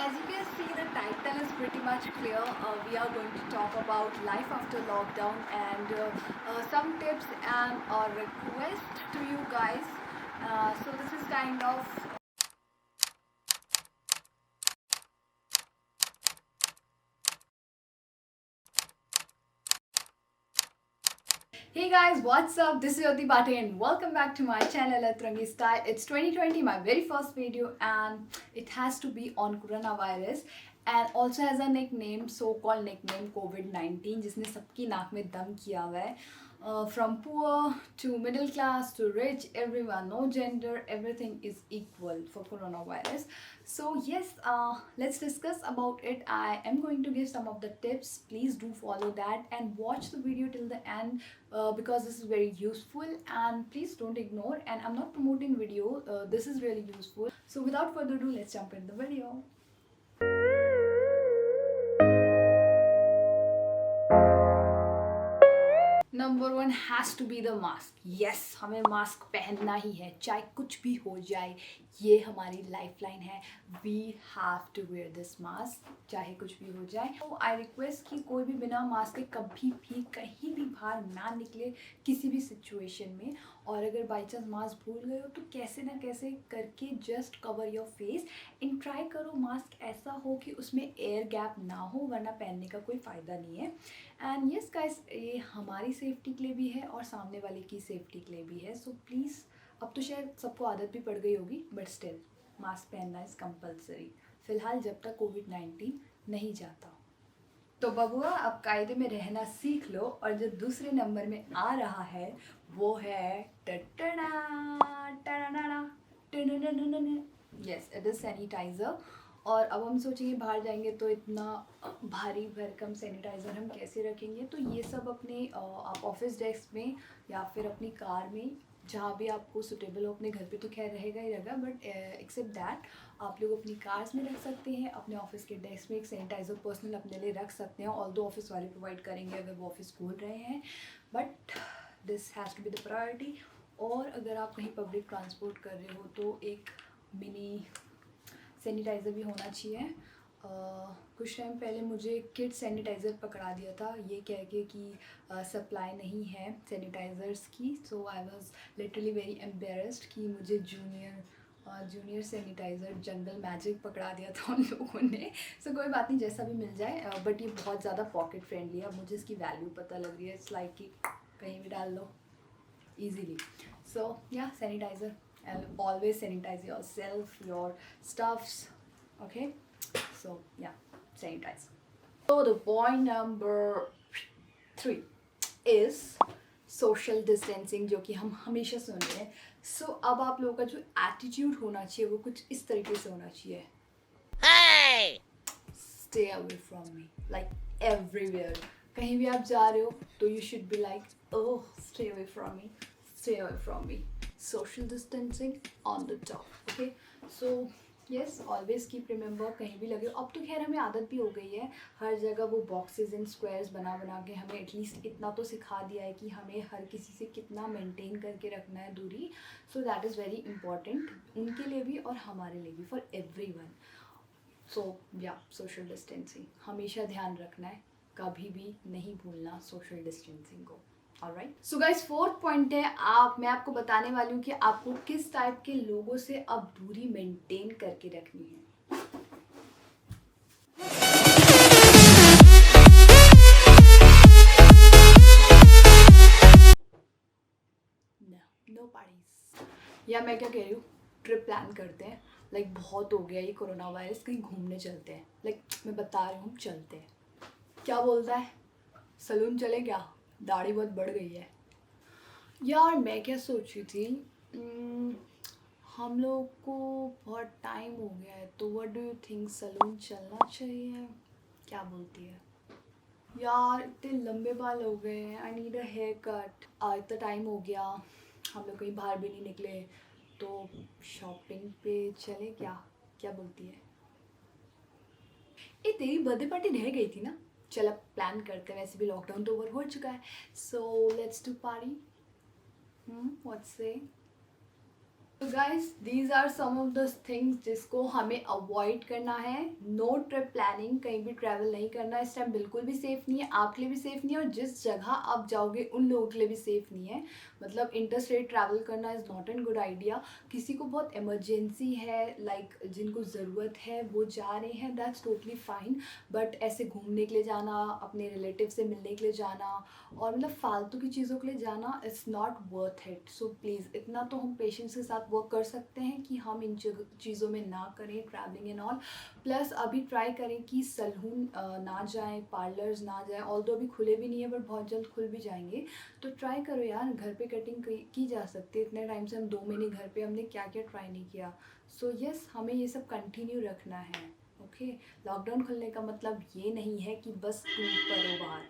as you can see, the title is pretty much clear. We are going to talk about life after lockdown and some tips and a request to you guys. So this is kind of Hey guys, what's up? This is Yoti Bhatia and welcome back to my channel Atrangi Style. It's 2020, my very first video, and it has to be on coronavirus and also has a nickname, so-called nickname COVID-19, जिसने सबकी नाक में दम किया हुआ है. From poor to middle class to rich, everyone, no gender, everything is equal for coronavirus. So yes, let's discuss about it. I am going to give some of the tips. Please do follow that and watch the video till the end because this is very useful, and please don't ignore. And I'm not promoting video, this is really useful. So without further ado, let's jump in the video. Number one has to be the mask. Yes, हमें mask पहनना ही है चाहे कुछ भी हो जाए. ये हमारी लाइफ लाइन है. We have to wear this mask चाहे कुछ भी हो जाए. तो आई रिक्वेस्ट कि कोई भी बिना मास्क के कभी भी कहीं भी बाहर ना निकले किसी भी सिचुएशन में. और अगर बाई चांस मास्क भूल गए हो तो कैसे ना कैसे करके just cover your face. In try करो मास्क ऐसा हो कि उसमें एयर गैप ना हो, वरना पहनने का कोई फ़ायदा नहीं है. एंड यस गाइस, ये हमारी सेफ्टी के लिए भी है और सामने वाले की सेफ्टी के लिए भी है. सो प्लीज़, अब तो शायद सबको आदत भी पड़ गई होगी, बट स्टिल मास्क पहनना इज़ कंपलसरी फ़िलहाल जब तक कोविड-19 नहीं जाता. तो बबुआ, अब कायदे में रहना सीख लो. और जो दूसरे नंबर में आ रहा है वो है यस, इट इज़ सैनिटाइज़र. और अब हम सोचेंगे बाहर जाएंगे तो इतना भारी भरकम सैनिटाइज़र हम कैसे रखेंगे. तो ये सब अपने आप ऑफिस डेस्क में या फिर अपनी कार में, जहाँ भी आपको सुटेबल हो. अपने घर पे तो खैर रहेगा ही रहेगा, बट एक्सेप्ट दैट आप लोग अपनी कार्स में रख सकते हैं. अपने ऑफिस के डेस्क में एक सैनिटाइज़र पर्सनल अपने लिए रख सकते हैं. ऑल्दो ऑफिस वाले प्रोवाइड करेंगे अगर वो ऑफिस खोल रहे हैं, but this has to be the priority. और अगर आप कहीं पब्लिक ट्रांसपोर्ट कर रहे हो तो एक मिनी सैनिटाइज़र भी होना चाहिए. कुछ टाइम पहले मुझे किड सैनिटाइज़र पकड़ा दिया था ये कह के कि सप्लाई नहीं है सैनिटाइज़र्स की. So I was literally very embarrassed कि मुझे जूनियर सैनिटाइज़र जंगल मैजिक पकड़ा दिया था उन लोगों ने. सो कोई बात नहीं, जैसा भी मिल जाए. बट ये बहुत ज़्यादा पॉकेट फ्रेंडली है. अब मुझे इसकी वैल्यू पता लग रही है. इट्स लाइक कि कहीं भी डाल लो ईजीली. सो या, sanitiser, and always sanitize yourself, your stuffs, okay? So yeah, sanitize. So the point number 3 is social distancing, जो कि हम हमेशा सुन रहे हैं. So अब आप लोगों का जो attitude होना चाहिए वो कुछ इस तरीके से होना चाहिए. Hey! Stay away from me, like everywhere. कहीं भी आप जा रहे हो तो you should be like, oh, stay away from me, stay away from me. Social distancing on the top, okay? So yes, always keep remember. कहीं भी लगे. अब तो खैर हमें आदत भी हो गई है. हर जगह वो बॉक्सेस एंड स्क्वायर्स बना बना के हमें एटलीस्ट इतना तो सिखा दिया है कि हमें हर किसी से कितना मेंटेन करके रखना है दूरी. So that is very important उनके लिए भी और हमारे लिए भी, फॉर एवरीवन. सो या, सोशल डिस्टेंसिंग हमेशा ध्यान रखना है, कभी भी नहीं भूलना सोशल डिस्टेंसिंग को. Alright. So guys, fourth point है, मैं आपको बताने वाली हूँ कि आपको किस टाइप के लोगों से अब दूरी मेंटेन करके रखनी है. No parties. या मैं क्या कह रही हूँ, ट्रिप प्लान करते हैं. लाइक बहुत हो गया ये कोरोना वायरस, कहीं घूमने चलते हैं. लाइक मैं बता रही हूँ, चलते हैं. क्या बोलता है, सलून चले क्या, दाढ़ी बहुत बढ़ गई है. यार मैं क्या सोच रही थी, हम लोग को बहुत टाइम हो गया है, तो what do you think, salon चलना चाहिए, क्या बोलती है. यार इतने लंबे बाल हो गए हैं, I need a hair cut. इतना टाइम हो गया, हम लोग कहीं बाहर भी नहीं निकले, तो शॉपिंग पे चले क्या, क्या बोलती है. ये तेरी बर्थडे पार्टी रह गई थी ना, चल अब प्लान करते हैं. वैसे भी लॉकडाउन तो ओवर हो चुका है, so let's do party. What's say. तो guys these are some of the things जिसको हमें अवॉइड करना है। नो ट्रिप प्लानिंग, कहीं भी ट्रैवल नहीं करना इस टाइम, बिल्कुल भी सेफ़ नहीं है, आपके लिए भी सेफ़ नहीं है और जिस जगह आप जाओगे उन लोगों के लिए भी सेफ़ नहीं है। मतलब इंटरस्टेट ट्रैवल करना is not an good idea. किसी को बहुत इमरजेंसी है, लाइक जिनको ज़रूरत है वो जा रहे हैं, दैट्स टोटली फाइन। बट ऐसे घूमने के लिए जाना, अपने रिलेटिव से मिलने के लिए जाना और मतलब फालतू की चीज़ों के लिए जाना, it's not worth it. So please इतना तो हम पेशेंस के साथ वर्क कर सकते हैं कि हम इन चीज़ों में ना करें, ट्रैवलिंग एंड ऑल। प्लस अभी ट्राई करें कि सैलून ना जाएं, पार्लर्स ना जाएं, ऑल्दो अभी खुले भी नहीं है बट बहुत जल्द खुल भी जाएंगे। तो ट्राई करो यार, घर पे कटिंग की जा सकती है। इतने टाइम से हम 2 महीने घर पे, हमने क्या क्या ट्राई नहीं किया। सो यस, हमें ये सब कंटिन्यू रखना है। ओके, लॉकडाउन खुलने का मतलब ये नहीं है कि बस टूट पड़ो बाहर,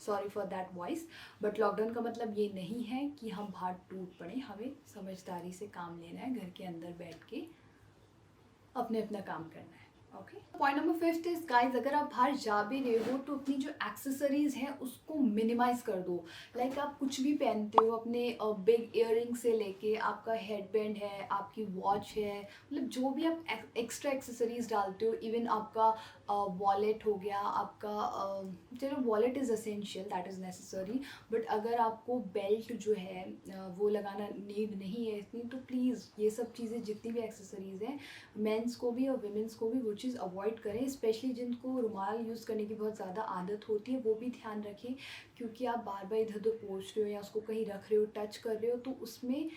sorry for that voice, but lockdown का मतलब ये नहीं है कि हम बाहर टूट पड़े। हमें समझदारी से काम लेना है, घर के अंदर बैठ के अपने अपना काम करना है। Okay, point number 5 is guys, अगर आप बाहर जा भी रहे हो तो अपनी जो एक्सेसरीज हैं उसको मिनिमाइज कर दो। लाइक आप कुछ भी पहनते हो, अपने बिग इयररिंग से लेके आपका हेडबैंड है, आपकी वॉच है, मतलब जो भी आप एक्स्ट्रा एक्सेसरीज डालते हो, इवन आपका वॉलेट हो गया, आपका चलो wallet is essential, that is necessary, but अगर आपको बेल्ट जो है वो लगाना नीड नहीं है इतनी, तो प्लीज़ ये सब चीज़ें जितनी भी एक्सेसरीज़ हैं, मेंस को भी और वुमेंस को भी वो चीज़ अवॉइड करें। स्पेशली जिनको रुमाल यूज़ करने की बहुत ज़्यादा आदत होती है वो भी ध्यान रखें, क्योंकि आप बार बार इधर उधर पोंछ रहे हो या उसको कहीं रख रहे हो, टच कर रहे हो, तो उसमें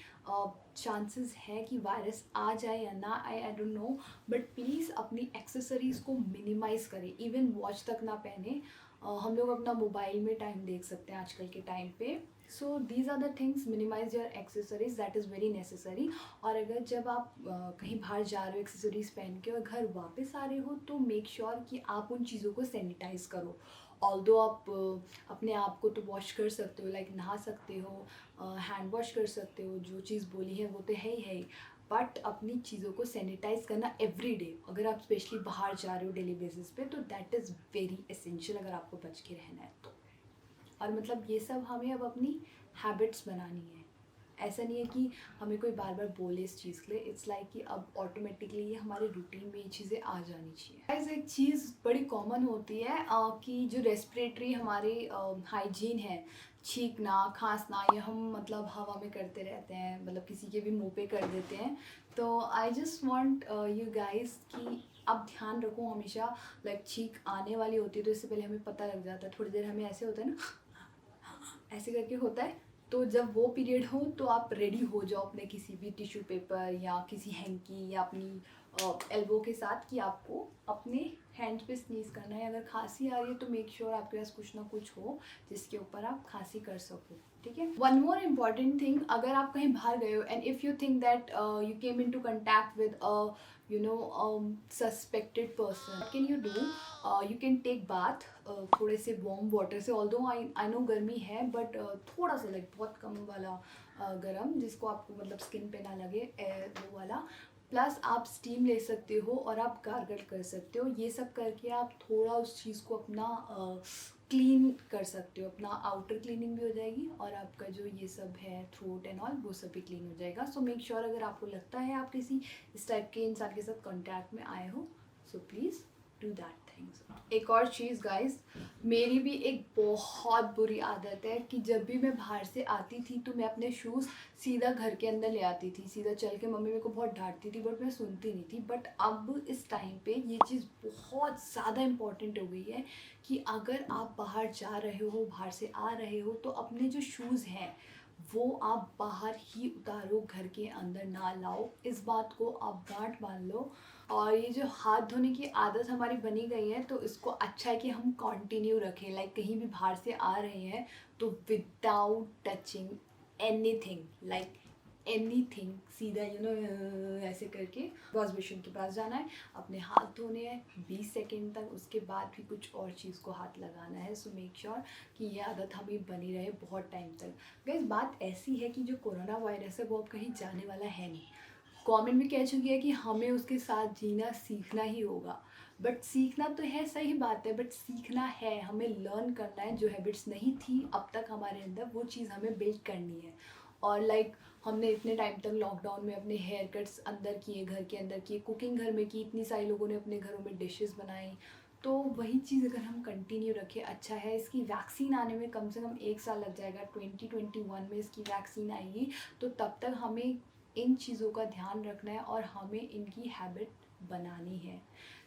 चांसेस है कि वायरस आ जाए या ना आए, I don't know. But please अपनी एक्सेसरीज़ को मिनिमाइज़ करें, इवन वॉच तक ना पहने। हम लोग अपना मोबाइल में टाइम देख सकते हैं आजकल के टाइम पे। So these are the things, minimise your accessories, that is very necessary. और अगर जब आप कहीं बाहर जा रहे हो एक्सेसरीज़ पहन के और घर वापस आ रहे हो, तो मेक श्योर कि आप उन चीज़ों को सैनिटाइज़ करो। ऑल्दो आप अपने आप को तो वॉश कर सकते हो, लाइक नहा सकते हो, हैंड वॉश कर सकते हो, जो चीज़ बोली है वो तो है ही, बट अपनी चीज़ों को सैनिटाइज़ करना एवरी डे, अगर आप स्पेशली बाहर जा रहे हो डेली बेसिस पे, तो दैट इज़ वेरी एसेंशियल अगर आपको बच के रहना है तो। और मतलब ये सब हमें अब अपनी हैबिट्स बनानी है। ऐसा नहीं है कि हमें कोई बार बार बोले इस चीज़ के लिए, इट्स लाइक कि अब ऑटोमेटिकली ये हमारे रूटीन में ये चीज़ें आ जानी चाहिए। गाइस एक चीज़ बड़ी कॉमन होती है कि जो रेस्पिरेटरी हमारे हाइजीन है, छींकना, खांसना, ये हम मतलब हवा में करते रहते हैं, मतलब किसी के भी मुंह पे कर देते हैं। तो I just want you guys कि आप ध्यान रखो हमेशा। लाइक छींक आने वाली होती है तो इससे पहले हमें पता लग जाता है, थोड़ी देर हमें ऐसे होता है ना, ऐसे करके होता है। तो जब वो पीरियड हो तो आप रेडी हो जाओ अपने किसी भी टिश्यू पेपर या किसी हैंकी या अपनी एल्बो के साथ, कि आपको अपने हैंड पे स्नीज करना है। अगर खांसी आ रही है तो मेक श्योर आपके पास कुछ ना कुछ हो जिसके ऊपर आप खांसी कर सको, ठीक है। वन मोर इम्पॉर्टेंट थिंग, अगर आप कहीं बाहर गए हो and if you think that you came into contact with you know suspected person, what can you do? You can take bath थोड़े से वार्म वाटर से, ऑल्दो आई नो गर्मी है, बट थोड़ा सा लाइक बहुत कम वाला गर्म, जिसको आपको मतलब स्किन पे ना लगे, वो वाला। प्लस आप स्टीम ले सकते हो और आप गार्गल कर सकते हो। ये सब करके आप थोड़ा उस चीज़ को अपना क्लीन कर सकते हो, अपना आउटर क्लीनिंग भी हो जाएगी और आपका जो ये सब है थ्रोट एंड ऑल वो सब भी क्लीन हो जाएगा। सो मेक श्योर अगर आपको लगता है आप किसी इस टाइप के इंसान के साथ कॉन्टैक्ट में आए हो, so please do that things. एक और चीज़ गाइस, मेरी भी एक बहुत बुरी आदत है कि जब भी मैं बाहर से आती थी तो मैं अपने शूज़ सीधा घर के अंदर ले आती थी, सीधा चल के। मम्मी मेरे को बहुत डांटती थी बट मैं सुनती नहीं थी। बट अब इस टाइम पे ये चीज़ बहुत ज़्यादा इम्पॉर्टेंट हो गई है कि अगर आप बाहर जा रहे हो, बाहर से आ रहे हो, तो अपने जो शूज़ हैं वो आप बाहर ही उतारो, घर के अंदर ना लाओ। इस बात को आप गांठ बांध लो। और ये जो हाथ धोने की आदत हमारी बनी गई है, तो इसको अच्छा है कि हम कंटिन्यू रखें। लाइक कहीं भी बाहर से आ रहे हैं तो without touching anything, like anything, सीधा ऐसे करके वॉश बेसिन के पास जाना है, अपने हाथ धोने हैं 20 सेकेंड तक, उसके बाद भी कुछ और चीज़ को हाथ लगाना है। सो मेक श्योर कि ये आदत हमें बनी रहे बहुत टाइम तक। गाइस बात ऐसी है कि जो कोरोना वायरस है वो अब कहीं जाने वाला है नहीं। गवर्नमेंट भी कह चुकी है कि हमें उसके साथ जीना सीखना ही होगा। बट सीखना तो है, सही बात है, बट सीखना है, हमें लर्न करना है। जो हैबिट्स नहीं थी अब तक हमारे अंदर, वो चीज़ हमें बिल्ड करनी है। और लाइक हमने इतने टाइम तक लॉकडाउन में अपने हेयर कट्स अंदर किए, घर के अंदर किए, कुकिंग घर में की, इतनी सारी लोगों ने अपने घरों में डिशेस बनाई। तो वही चीज़ अगर हम कंटिन्यू रखें अच्छा है। इसकी वैक्सीन आने में कम से कम 1 साल लग जाएगा, 2021 में इसकी वैक्सीन आएगी। तो तब तक हमें इन चीज़ों का ध्यान रखना है और हमें इनकी हैबिट बनानी है।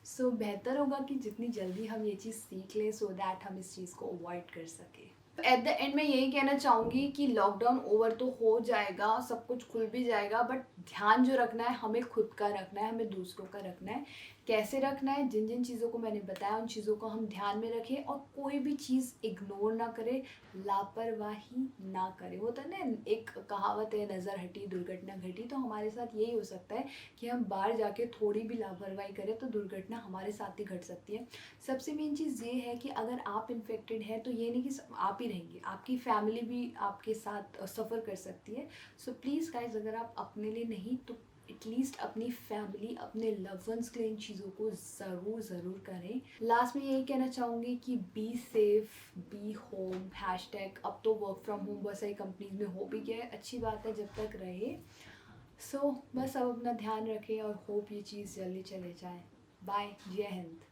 सो बेहतर होगा कि जितनी जल्दी हम ये चीज़ सीख लें सो दैट हम इस चीज़ को अवॉइड कर सकें। एट द एंड मैं यही कहना चाहूँगी कि लॉकडाउन ओवर तो हो जाएगा, सब कुछ खुल भी जाएगा, बट ध्यान जो रखना है हमें खुद का रखना है, हमें दूसरों का रखना है। कैसे रखना है, जिन जिन चीज़ों को मैंने बताया उन चीज़ों को हम ध्यान में रखें और कोई भी चीज़ इग्नोर ना करें, लापरवाही ना करें। होता है ना, एक कहावत है, नज़र हटी दुर्घटना घटी। तो हमारे साथ यही हो सकता है कि हम बाहर जाके थोड़ी भी लापरवाही करें तो दुर्घटना हमारे साथ ही घट सकती है। सबसे मेन चीज़ ये है कि अगर आप इन्फेक्टेड हैं तो ये नहीं कि आप ही रहेंगे, आपकी फैमिली भी आपके साथ सफ़र कर सकती है। सो प्लीज़ गाइज, अगर आप अपने लिए नहीं तो एटलीस्ट अपनी फैमिली, अपने लव वंस के लिए इन चीज़ों को ज़रूर करें। लास्ट में यही कहना चाहूँगी कि be safe, be home. Hashtag अब तो वर्क फ्रॉम होम बहुत सारी कंपनीज में हो भी गया है, अच्छी बात है जब तक रहे। सो बस अब अपना ध्यान रखें और होप ये चीज़ जल्दी चले जाए। बाय, जय हिंद।